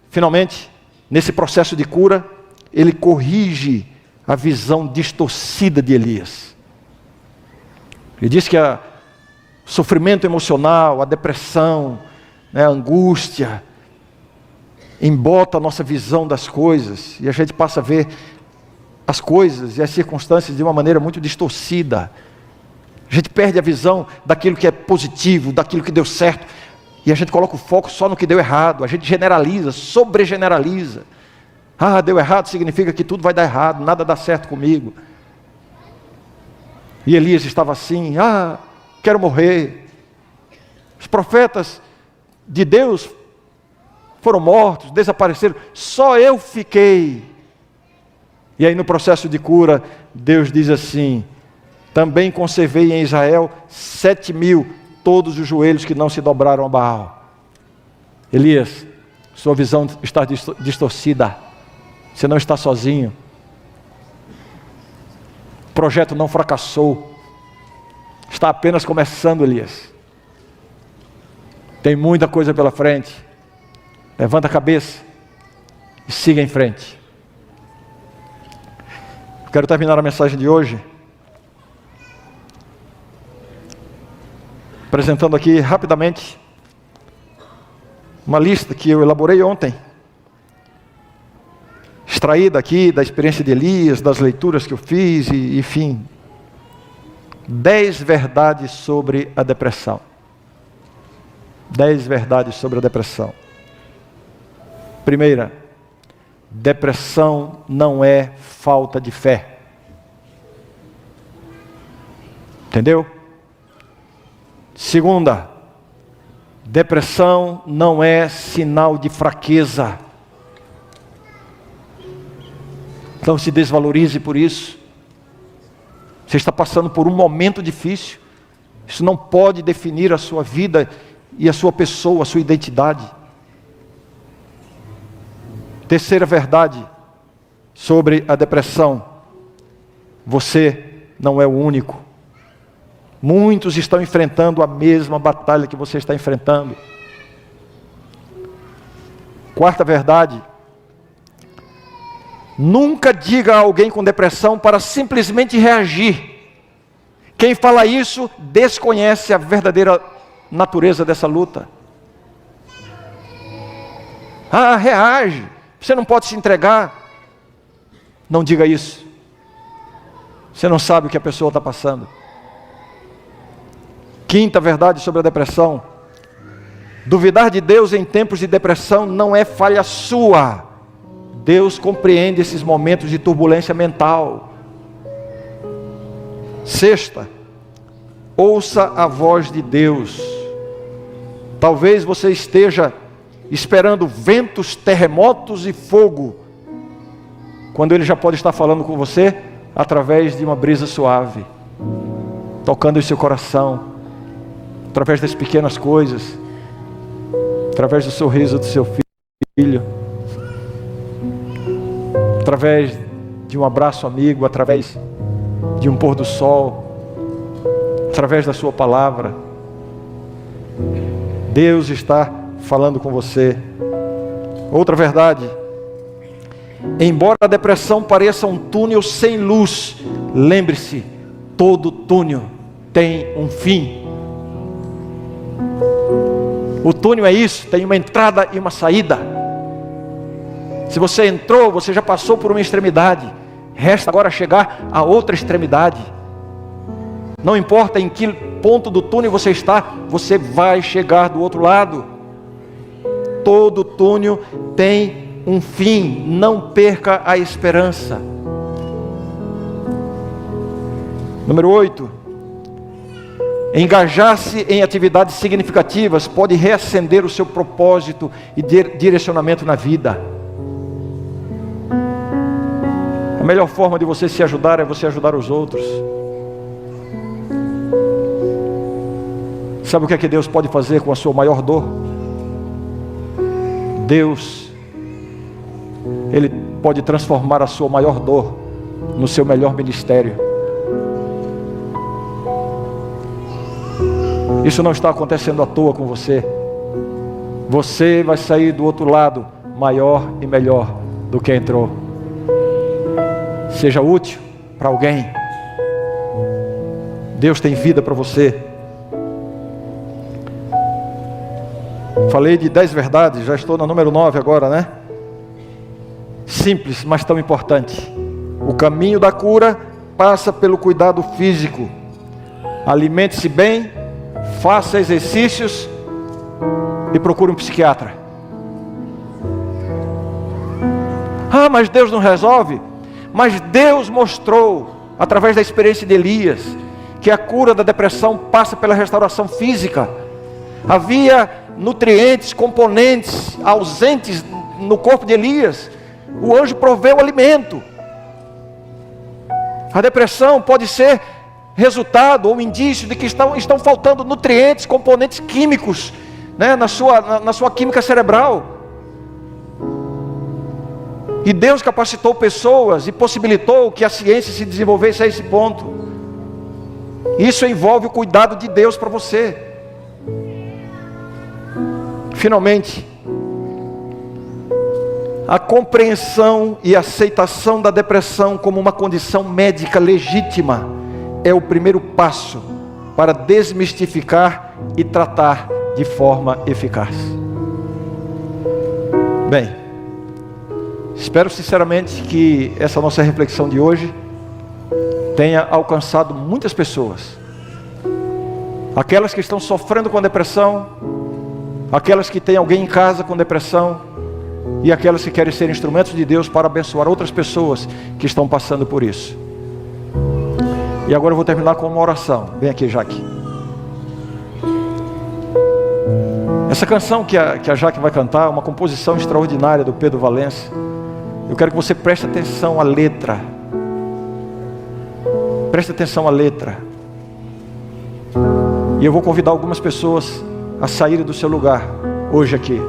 finalmente, nesse processo de cura, Ele corrige a visão distorcida de Elias. Ele diz que o sofrimento emocional, a depressão, a angústia, embota a nossa visão das coisas, e a gente passa a ver as coisas e as circunstâncias de uma maneira muito distorcida. A gente perde a visão daquilo que é positivo, daquilo que deu certo, e a gente coloca o foco só no que deu errado. A gente generaliza, sobregeneraliza. Deu errado significa que tudo vai dar errado, nada dá certo comigo. E Elias estava assim: quero morrer. Os profetas de Deus foram mortos, desapareceram, só eu fiquei. E aí no processo de cura, Deus diz assim: também conservei em Israel 7.000, todos os joelhos que não se dobraram a Baal. Elias, sua visão está distorcida. Você não está sozinho. O projeto não fracassou. Está apenas começando, Elias. Tem muita coisa pela frente. Levanta a cabeça e siga em frente. Quero terminar a mensagem de hoje apresentando aqui rapidamente uma lista que eu elaborei ontem, extraída aqui da experiência de Elias, das leituras que eu fiz, e enfim, 10 verdades sobre a depressão. 10 verdades sobre a depressão. Primeira, depressão não é falta de fé. Entendeu? Segunda, Depressão não é sinal de fraqueza. Então se desvalorize por isso. Você está passando por um momento difícil. Isso não pode definir a sua vida e a sua pessoa, a sua identidade. Terceira verdade sobre a depressão: você não é o único. Muitos estão enfrentando a mesma batalha que você está enfrentando. Quarta verdade: nunca diga a alguém com depressão para simplesmente reagir. Quem fala isso desconhece a verdadeira natureza dessa luta. Ah, reage. Você não pode se entregar. Não diga isso. Você não sabe o que a pessoa está passando. Quinta verdade sobre a depressão: duvidar de Deus em tempos de depressão não é falha sua. Deus compreende esses momentos de turbulência mental. Sexta, ouça a voz de Deus. Talvez você esteja esperando ventos, terremotos e fogo, quando Ele já pode estar falando com você através de uma brisa suave, tocando em seu coração, através das pequenas coisas, através do sorriso do seu filho, através de um abraço amigo, através de um pôr do sol, através da sua palavra. Deus está falando com você. Outra verdade: embora a depressão pareça um túnel sem luz, lembre-se, todo túnel tem um fim. O túnel é isso, tem uma entrada e uma saída. Se você entrou, você já passou por uma extremidade. Resta agora chegar a outra extremidade. Não importa em que ponto do túnel você está, você vai chegar do outro lado. Todo túnel tem um fim. Não perca a esperança. Número 8. Engajar-se em atividades significativas pode reacender o seu propósito e direcionamento na vida. A melhor forma de você se ajudar é você ajudar os outros. Sabe o que é que Deus pode fazer com a sua maior dor? Deus, Ele pode transformar a sua maior dor no seu melhor ministério. Isso não está acontecendo à toa com você. Você vai sair do outro lado maior e melhor do que entrou. Seja útil para alguém. Deus tem vida para você. Falei de 10 verdades, já estou na número 9 agora, né? Simples, mas tão importante. O caminho da cura passa pelo cuidado físico. Alimente-se bem, faça exercícios e procure um psiquiatra. Ah, mas Deus não resolve? Mas Deus mostrou, através da experiência de Elias, que a cura da depressão passa pela restauração física. Havia nutrientes, componentes ausentes no corpo de Elias. O anjo proveu o alimento. A depressão pode ser resultado ou indício de que estão faltando nutrientes, componentes químicos, né, na sua química cerebral. E Deus capacitou pessoas e possibilitou que a ciência se desenvolvesse a esse ponto. Isso envolve o cuidado de Deus para você. Finalmente, a compreensão e aceitação da depressão como uma condição médica legítima é o primeiro passo para desmistificar e tratar de forma eficaz. Bem, espero sinceramente que essa nossa reflexão de hoje tenha alcançado muitas pessoas. Aquelas que estão sofrendo com depressão, aquelas que têm alguém em casa com depressão e aquelas que querem ser instrumentos de Deus para abençoar outras pessoas que estão passando por isso. E agora eu vou terminar com uma oração. Vem aqui, Jaque. Essa canção que a Jaque vai cantar é uma composição extraordinária do Pedro Valença. Eu quero que você preste atenção à letra. Preste atenção à letra. E eu vou convidar algumas pessoas a saírem do seu lugar hoje aqui.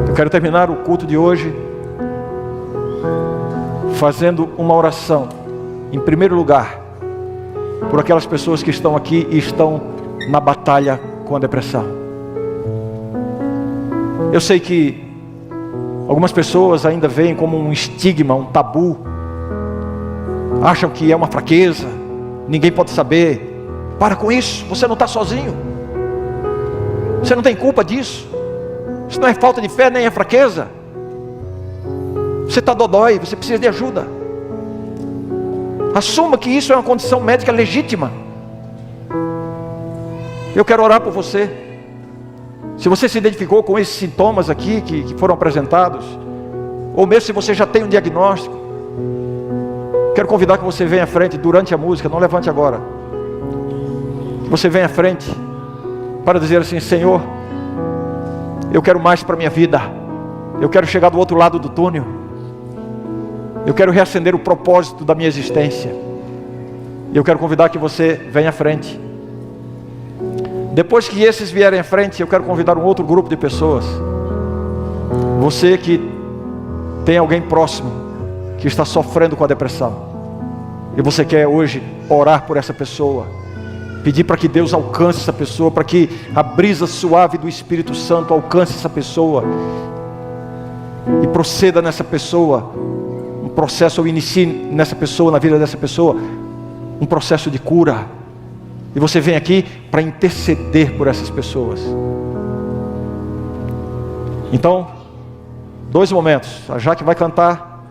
Eu quero terminar o culto de hoje fazendo uma oração, em primeiro lugar, por aquelas pessoas que estão aqui e estão na batalha com a depressão. Eu sei que algumas pessoas ainda veem como um estigma, um tabu. Acham que é uma fraqueza, ninguém pode saber. Para com isso, você não está sozinho. Você não tem culpa disso. Isso não é falta de fé, nem é fraqueza. Você está dodói, você precisa de ajuda. Assuma que isso é uma condição médica legítima. Eu quero orar por você. Se você se identificou com esses sintomas aqui que foram apresentados, ou mesmo se você já tem um diagnóstico, quero convidar que você venha à frente durante a música. Não levante agora. Que você venha à frente para dizer assim: Senhor, eu quero mais para a minha vida. Eu quero chegar do outro lado do túnel. Eu quero reacender o propósito da minha existência. E eu quero convidar que você venha à frente. Depois que esses vierem à frente, eu quero convidar um outro grupo de pessoas. Você que tem alguém próximo que está sofrendo com a depressão, e você quer hoje orar por essa pessoa, pedir para que Deus alcance essa pessoa, para que a brisa suave do Espírito Santo alcance essa pessoa e proceda nessa pessoa um processo, ou inicie nessa pessoa, na vida dessa pessoa, um processo de cura. E você vem aqui para interceder por essas pessoas. Então, 2 momentos. A Jaque vai cantar.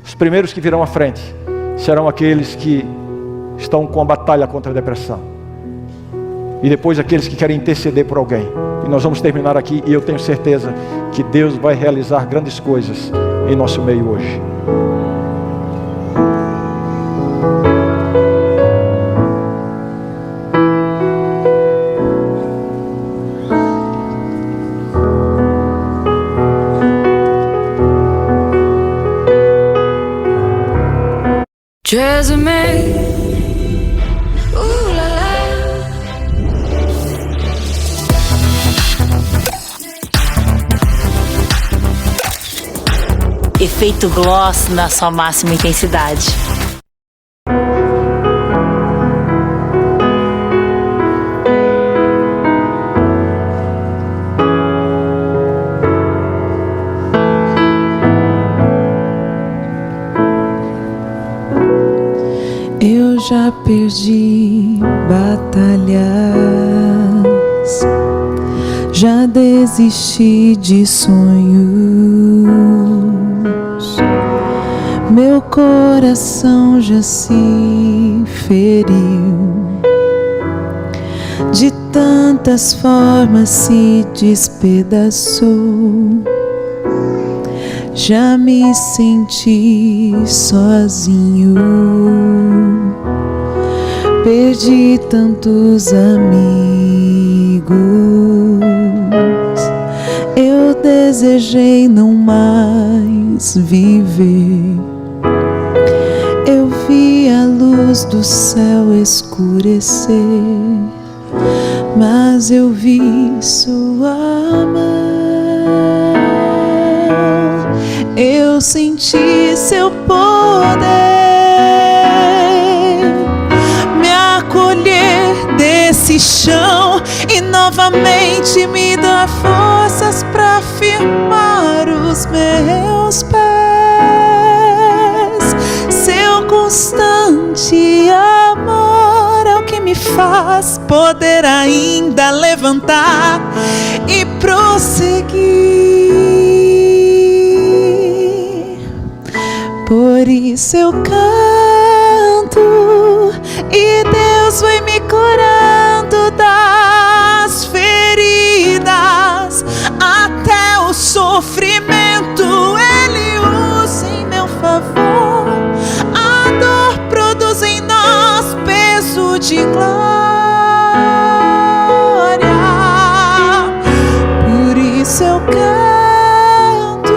Os primeiros que virão à frente serão aqueles que estão com a batalha contra a depressão. E depois aqueles que querem interceder por alguém. E nós vamos terminar aqui, e eu tenho certeza que Deus vai realizar grandes coisas em nosso meio hoje. Efeito gloss na sua máxima intensidade. Eu já perdi batalhas, já desisti de sonhos, meu coração já se feriu, de tantas formas se despedaçou. Já me senti sozinho, perdi tantos amigos. Eu desejei não mais viver. Eu vi a luz do céu escurecer, mas eu vi sua mão. Eu senti seu poder me acolher desse chão e novamente me dar forças para firmar os meus pés. Seu constante amor é o que me faz poder ainda levantar e prosseguir. Por isso eu canto e Deus vai me curando das feridas, até o sofrimento Ele usa em meu favor. A dor produz em nós peso de glória. isso eu canto.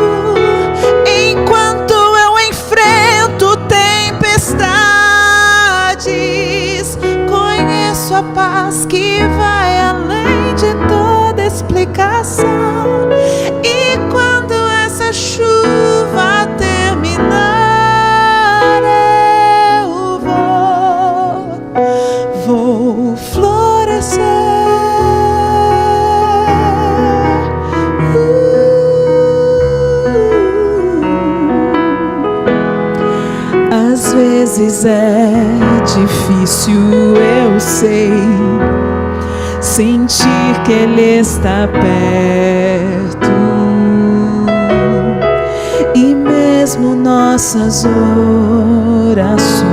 Enquanto eu enfrento tempestades, conheço a paz que vai além de toda explicação. E quando essa chuva terminar, eu vou florescer. Às vezes é difícil, eu sei, sentir que Ele está perto. E mesmo nossas orações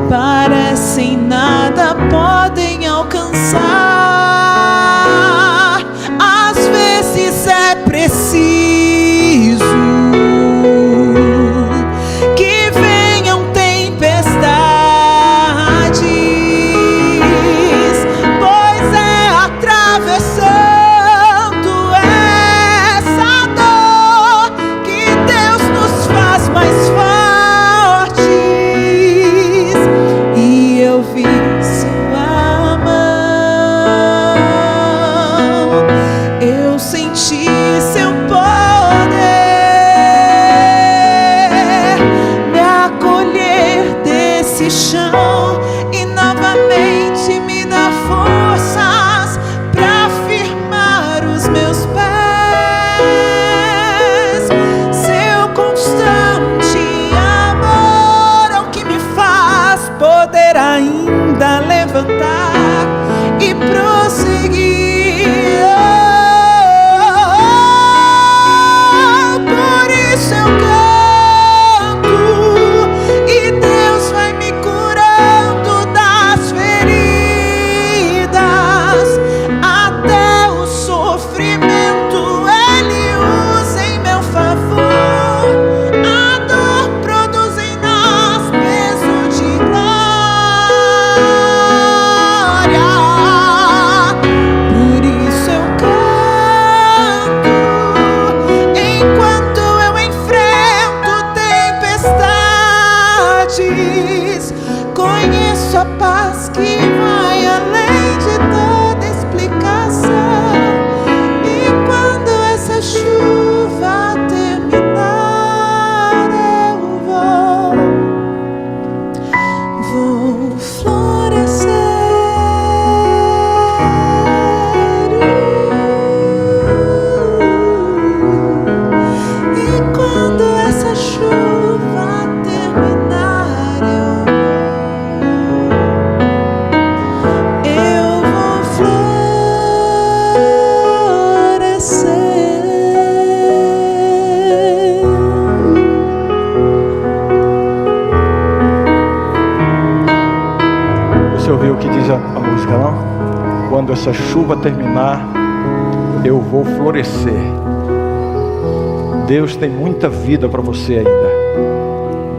parecem nada podem alcançar. Às vezes é preciso que venham tempestades, pois é atravessando essa dor que Deus nos faz mais fortes. E eu vi sua mão, eu senti seu poder me acolher desse chão e novamente me dar forças pra firmar os meus pés. Seu constante amor é o que me faz poder ainda levantar e prosseguir. Por isso eu canto e Deus vai me curando das feridas. Até o sofrimento Ele usa em meu favor. A dor produz em nós peso de glória. Por isso eu canto enquanto eu enfrento tempestades. Conheço a paz que vai além de toda explicação. E quando essa chuva terminar, eu vou florescer. E quando essa chuva terminar, eu vou florescer. Você ouviu o que diz a música, não? Quando essa chuva terminar, eu vou florescer. Deus tem muita vida para você ainda.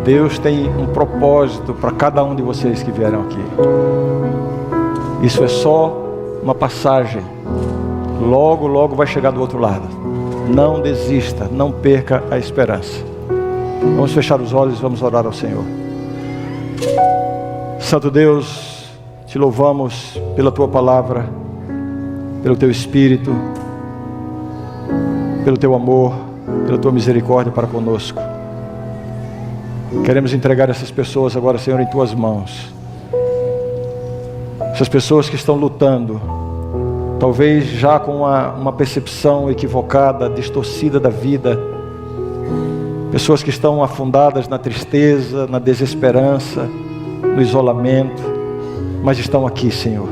Deus tem um propósito para cada um de vocês que vieram aqui. Isso é só uma passagem. Logo, logo vai chegar do outro lado. Não desista, não perca a esperança. Vamos fechar os olhos e vamos orar ao Senhor. Santo Deus, te louvamos pela Tua palavra, pelo Teu Espírito, pelo Teu amor, pela Tua misericórdia para conosco. Queremos entregar essas pessoas agora, Senhor, em Tuas mãos. Essas pessoas que estão lutando, talvez já com uma percepção equivocada, distorcida da vida. Pessoas que estão afundadas na tristeza, na desesperança, no isolamento, mas estão aqui, Senhor.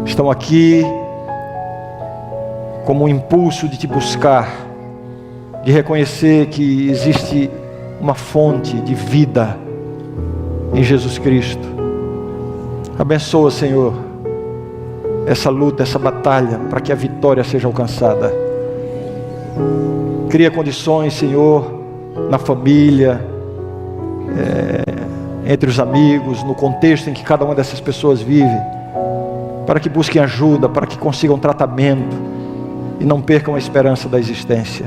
Estão aqui como um impulso de Te buscar, de reconhecer que existe uma fonte de vida em Jesus Cristo. Abençoa, Senhor, essa luta, essa batalha, para que a vitória seja alcançada. Cria condições, Senhor, na família, entre os amigos, no contexto em que cada uma dessas pessoas vive, para que busquem ajuda, para que consigam tratamento, e não percam a esperança da existência.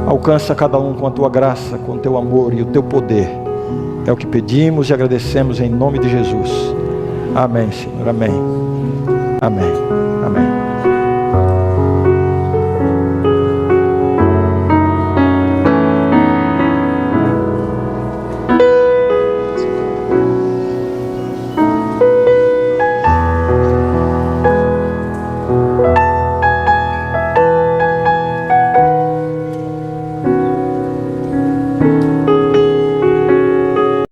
Alcança cada um com a tua graça, com o teu amor e o teu poder. É o que pedimos e agradecemos em nome de Jesus. Amém, Senhor. Amém. Amém. Amém.